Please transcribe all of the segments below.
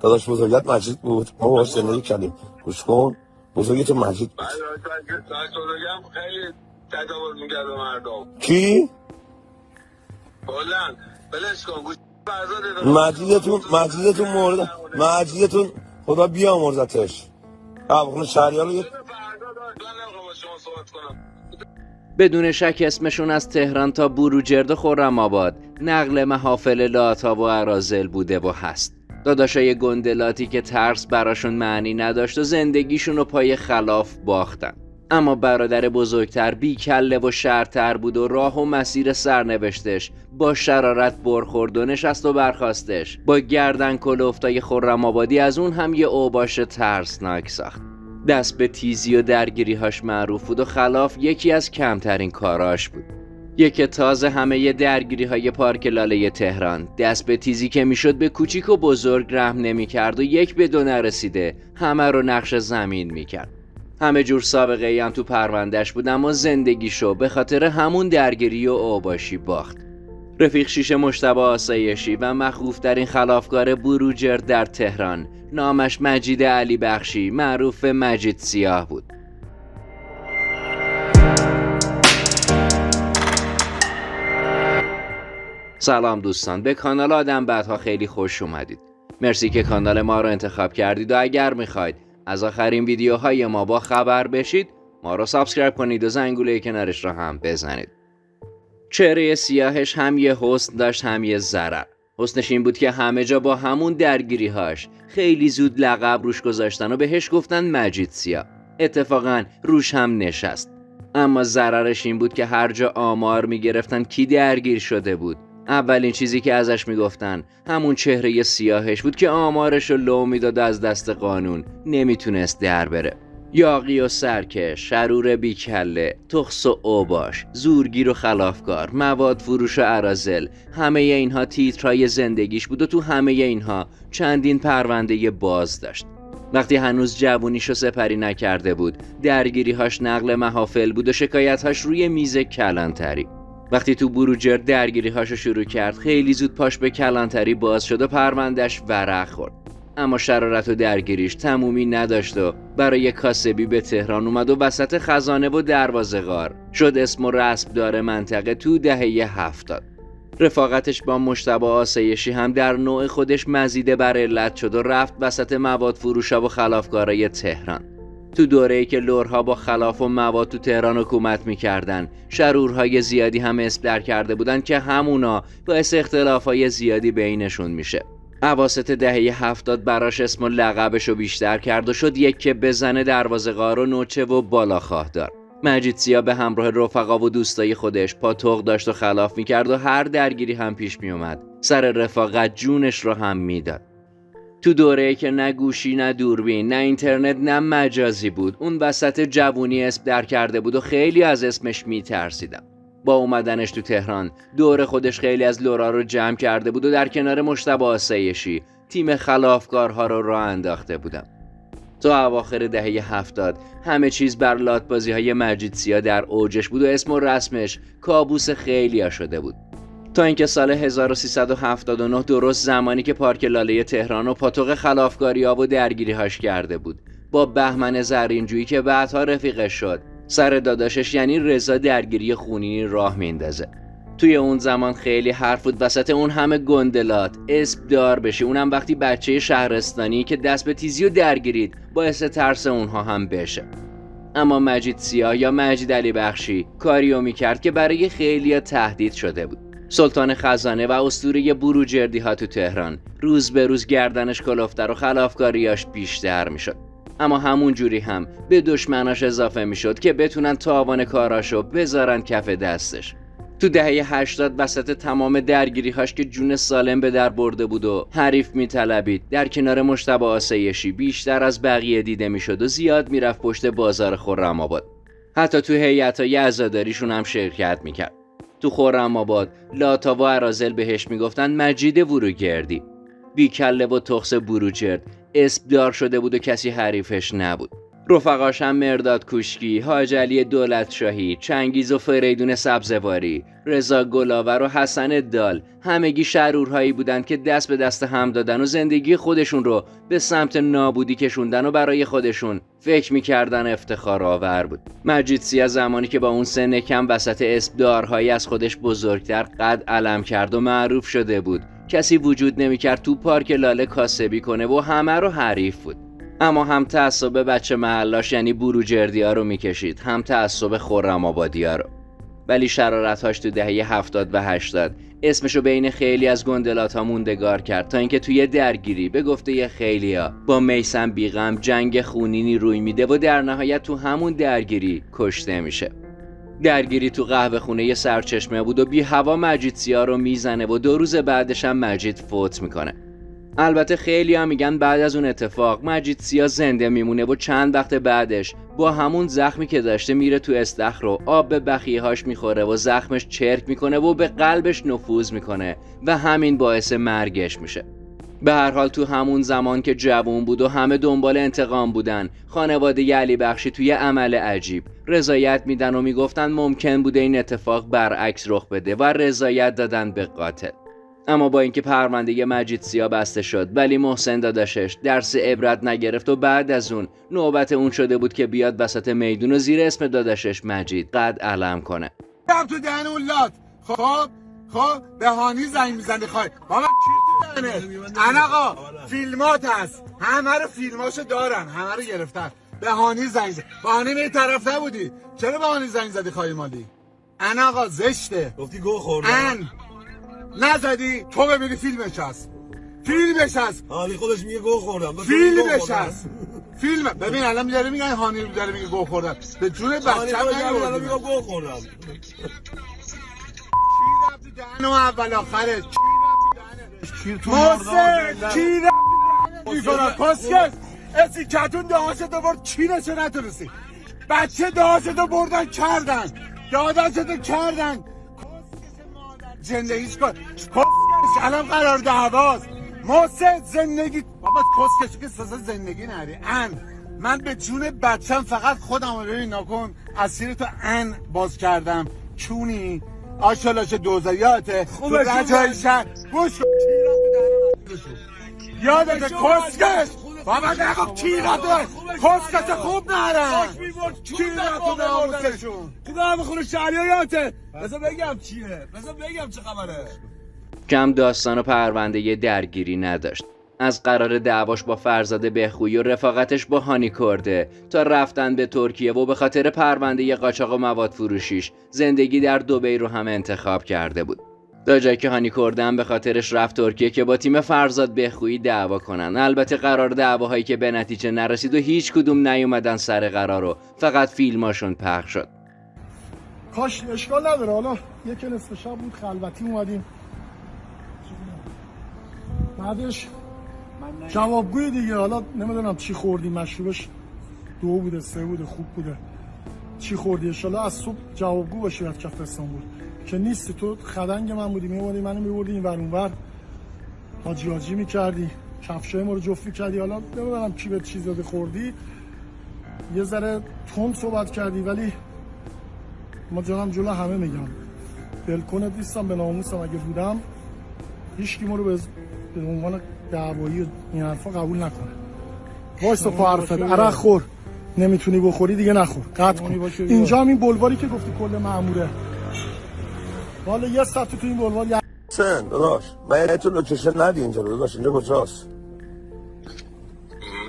داداش بزرگت مجید بود، ما باهاش زندگی کردیم. گوش کن، بزرگت مجید بود. بزرگم خیلی تجاوز میکرد به مردم. کی؟ بلند بلش کن گوش مجیدتون خدا بیامرزتش. قبول شهریارو یه بدون شک اسمشون از تهران تا بروجرد و خرم‌آباد نقل محافل لاتا و اراذل بوده و هست. داداشای گندلاتی که ترس براشون معنی نداشت و زندگیشون رو پای خلاف باختن. اما برادر بزرگتر بیکله و شرتر بود و راه و مسیر سرنوشتش با شرارت برخورد و نشست و برخاستش با گردن کلفتای خرم‌آبادی از اون هم یه اوباش ترسناک ساخت. دست به تیزی و درگیری‌هاش معروف بود و خلاف یکی از کمترین کاراش بود. یک تازه همه درگیری‌های پارک لاله تهران، دست به تیزی که میشد به کوچیک و بزرگ رحم نمی‌کرد و یک به دو نرسیده همه رو نقش زمین می‌کرد. همه جور سابقه ای هم تو پروندهش بود، اما زندگیشو به خاطر همون درگیری و اوباشی باخت. رفیق شیش مجتبی آسایشی و مخوفترین خلافکار بروجرد در تهران، نامش مجید علی بخشی، معروف به مجید سیاه بود. سلام دوستان، به کانال آدم بدها خیلی خوش اومدید. مرسی که کانال ما رو انتخاب کردید و اگر میخواید از آخرین ویدیوهای ما با خبر بشید، ما رو سابسکرایب کنید و زنگوله کنارش رو هم بزنید. چهره سیاهش هم یه حسن داشت هم یه ضرر. حسنش این بود که همه جا با همون درگیری‌هاش خیلی زود لقب روش گذاشتن و بهش گفتن مجید سیاه. اتفاقا روش هم نشست. اما ضررش این بود که هر جا آمار میگرفتن کی درگیر شده بود، اولین چیزی که ازش میگفتن همون چهره سیاهش بود که آمارش رو لو میداد از دست قانون نمیتونست در بره. یاغی و سرکش، شرور بیکله، تخس و اوباش، زورگیر و خلافکار، مواد فروش و اراذل، همه اینها تیترهای زندگیش بود و تو همه اینها چندین پرونده باز داشت. وقتی هنوز جوونیشو سپری نکرده بود، درگیری‌هاش نقل محافل بود و شکایت‌هاش روی میز کلانتری. وقتی تو بروجرد درگیری‌هاشو شروع کرد، خیلی زود پاش به کلانتری باز شد و پروندهش ورق خورد. اما شرارت و درگیریش تمومی نداشت و برای کاسبی به تهران اومد و وسط خزانه و دروازه غار شد اسم و رسمدار منطقه تو دهه 70. رفاقتش با مجتبی آسایشی هم در نوع خودش مزیده بر علت شد و رفت وسط مواد فروشا و خلافکارای تهران. تو دوره‌ای که لرها با خلاف و مواد تو تهران حکومت می‌کردن، شرورهای زیادی هم اسم در کرده بودن که همونا باعث اختلافای زیادی بینشون میشه. اواسط دهه 70 براش اسم و لقبشو بیشتر کرد و شد یک که بزنه دروازه‌غار و نوچه و بالاخواه دار. مجید سیاه به همراه رفقا و دوستای خودش پاتوق داشت و خلاف میکرد و هر درگیری هم پیش میومد سر رفاقت جونش رو هم میداد. تو دوره‌ای که نه گوشی نه دوربین نه اینترنت نه مجازی بود، اون وسط جوونی اسم در کرده بود و خیلی از اسمش میترسیدم. با اومدنش تو تهران دور خودش خیلی از لورا رو جمع کرده بود و در کنار مجتبی آسایشی تیم خلافکارها رو راه انداخته بودم. تا اواخر دهه 70 همه چیز بر لاتبازی‌های مجید سیاه در اوجش بود و اسم و رسمش کابوس خیلیا شده بود. تا اینکه سال 1379 درست زمانی که پارک لاله تهران و پاتوق خلافکاری‌ها و درگیری‌هاش کرده بود، با بهمن زرینجویی که بعدها رفیقش شد، سر داداشش یعنی رضا درگیری خونینی راه میندازه. توی اون زمان خیلی حرف بود وسط اون همه گندلات اسم دار بشه، اونم وقتی بچه شهرستانی که دست به تیزی و درگیرید باعث ترس اونها هم بشه. اما مجید سیاه یا مجید علی بخشی کاریو میکرد که برای خیلیا تهدید شده بود. سلطان خزانه و اسطوره بروجردی ها تو تهران روز به روز گردنش کلفتر و خلافکاریاش بیشتر میشد. اما همون جوری هم به دشمناش اضافه میشد که بتونن تاوان کاراشو بذارن کف دستش. تو دهه 80 وسط تمام درگیری‌هاش که جون سالم به در برده بود و حریف میطلبید، در کنار مجتبی آسایشی بیشتر از بقیه دیده میشد و زیاد میرفت پشت بازار خرم‌آباد. حتی تو هیئت‌های عزاداریشون هم شرکت میکرد. تو خرم‌آباد لاتا و اراذل بهش میگفتن مجید وروگردی. بیکله و تخس بروجرد اسم دار شده بود و کسی حریفش نبود. رفقاش هم مرداد کوشکی، حاج علی دولتشاهی، چنگیز و فریدون سبزواری، رضا گلاور و حسن دال همگی شرورهایی بودند که دست به دست هم دادن و زندگی خودشون رو به سمت نابودی کشوندن و برای خودشون فکر میکردن افتخار آور بود. مجید سیا زمانی که با اون سن کم وسط اسمدارهایی از خودش بزرگتر قد علم کرد و معروف شده بود، کسی وجود نمیکرد تو پارک لاله کاسبی کنه و همه رو حریف بود. اما هم تعصب بچه محلاش یعنی بروجردی‌ها رو میکشید، هم تعصب خرم آبادی‌ها رو. ولی شرارت‌هاش تو دهه 70 و 80 اسمشو بین خیلی از گندلات‌ها موندگار کرد تا اینکه توی درگیری به گفته خیلیا با میثم بیغم جنگ خونینی روی میده و در نهایت تو همون درگیری کشته میشه. درگیری تو قهوه خونه سرچشمه بود و بی هوا مجید سیا رو میزنه و 2 روز بعدش هم مجید فوت میکنه. البته خیلی ها میگن بعد از اون اتفاق مجید سیا زنده میمونه و چند وقت بعدش با همون زخمی که داشته میره تو استخر و آب به بخیهاش میخوره و زخمش چرک میکنه و به قلبش نفوذ میکنه و همین باعث مرگش میشه. به هر حال تو همون زمان که جوون بود و همه دنبال انتقام بودن، خانواده علی بخشی توی عمل عجیب رضایت میدن و میگفتن ممکن بوده این اتفاق برعکس رخ بده و رضایت دادن به قاتل. اما با اینکه پرونده مجید سیا بسته شد ولی محسن داداشش درس عبرت نگرفت و بعد از اون نوبت اون شده بود که بیاد وسط میدون و زیر اسم داداشش مجید قد علم کنه. هم تو دهن اون لات خب به هانی زنگ میزنی بابا کی تو دهنه آقا فیلمات هست، همه رو فیلماشو دارن، همه رو گرفتن. به هانی زنگ زدی، به هانی می طرف نبودی، چرا به هانی زنگ زدی خواهی مالی؟ آقا زشته، گفتی گو خوردم نزدی تو ببینی فیلمش هست حالی خودش میگه گو خوردم فیلمش هست فیلم. ببین الان داره میگه هانی داره میگه گو خوردم، به جون بچه‌م الان میگه گو خوردم. کی رفت دهنو اول آخرش؟ کی رفت دهنش؟ کی رفت میفرا کسکش اسی کتون دهاشتو برد چینشو نتونستی. بچه دهاشتو بردن کردن داداشتو کردن زندگیش کن کسکش. الان قرار دعواست محسن زندگی بابا کسکش که سازه زندگی نری. من به جون بچم فقط خودم رو ببین نکن اسیر تو باز کردم چونی آشالاش دوزایاته تو رجای شهر گوش کن یادته کسکش بابا نگو کی راته کسکش خوب نرن کی راته ناموسشون خدا بخونه شهریار یادته. بذار بگم چیه، بذار بگم چه خبره. کم داستان و پرونده درگیری نداشت. از قرار دعواش با فرزاد بهخویی و رفاقتش با هانی کرده تا رفتن به ترکیه و به خاطر پرونده قاچاق و مواد فروشیش زندگی در دبی رو هم انتخاب کرده بود. تا جایی که هانی کرده هم به خاطرش رفت ترکیه که با تیم فرزاد بهخویی دعوا کنن. البته قرار دعواهایی که به نتیجه نرسید و هیچ کدوم نیومدن سر قرار و فقط فیلماشون پخش شد. کاش اشکال نداره. حالا یک نصف شب بود خلوتی اومدیم بعدش جوابگوی دیگه، حالا نمیدونم چی خوردی، مشروبش 2 بوده 3 بوده خوب بوده چی خوردی، انشالله از صبح جوابگو باشی از کف استانبول که نیستی. تو خدنگ من بودی میوردی منو میبردی این ور اون ور حاجی میکردی کفشای ما رو جفت میکردی. حالا نمیدونم کی به چیز داده خوردی یه ذره تند صحبت کردی ولی ما جانم جلو همه میگم بلکنت نیستم به ناموسم. اگه بودم هیچکی ما رو به عنوان دعوایی این حرفا قبول نکنه. وایسا پا حرفت عرق خور نمیتونی بخوری دیگه نخور قطع کن. اینجا هم این بلواری که گفتی کل ماموره والا یه ساعت تو این بلوار سن داداش من تو لوکیشن ندی اینجا داداش. اینجا کجاست؟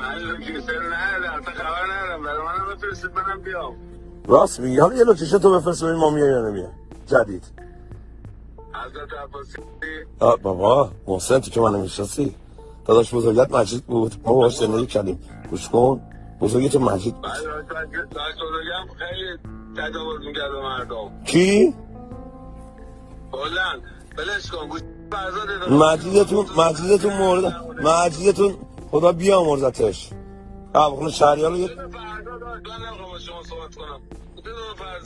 من لوکیشن ندارم تا خبر ندارم. برای منم بفرستید منم بیام. راست میگی. حالا یه لوکیشن تو بفرست ببین ما میای یا نمیای جدید. حضرت عباسی بابا محسن تو که من نمیشناسی داداش بزرگت مجید بود ما باهاش زندگی کردیم. گوش کن بزرگت مجید بود. داشت بزرگم خیلی تجاوز میکرد به مردم. کی؟ بلند بلش کن گوش فرزاد مجیدتون مورد مجیدتون خدا بیامرزتش. خونه شهریار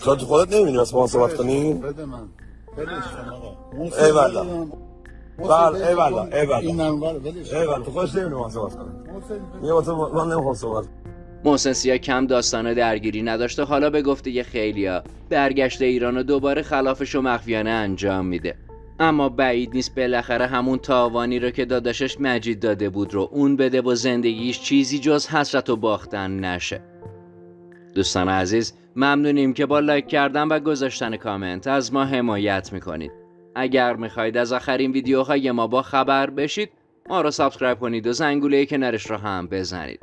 رو تو خودت نمیبینی واسه با صحبت کنی؟ بده من ای والله بله ای والله این منور ولش ای والله تو خودش نمیبینی با صحبت کنی. یه واسه من نمیخوام صحبت محسن سیا کم داستان درگیری نداشته، حالا به گفته خیلیا برگشت ایران و دوباره خلافشو مخفیانه انجام میده. اما بعید نیست بالاخره همون تاوانی رو که داداشش مجید داده بود رو اون بده و زندگیش چیزی جز حسرت و باختن نشه. دوستان عزیز، ممنونیم که با لایک کردن و گذاشتن کامنت از ما حمایت میکنید. اگر میخواید از آخرین ویدیوهای ما با خبر بشید، ما رو سابسکرایب کنید و زنگوله کنارش رو هم بزنید.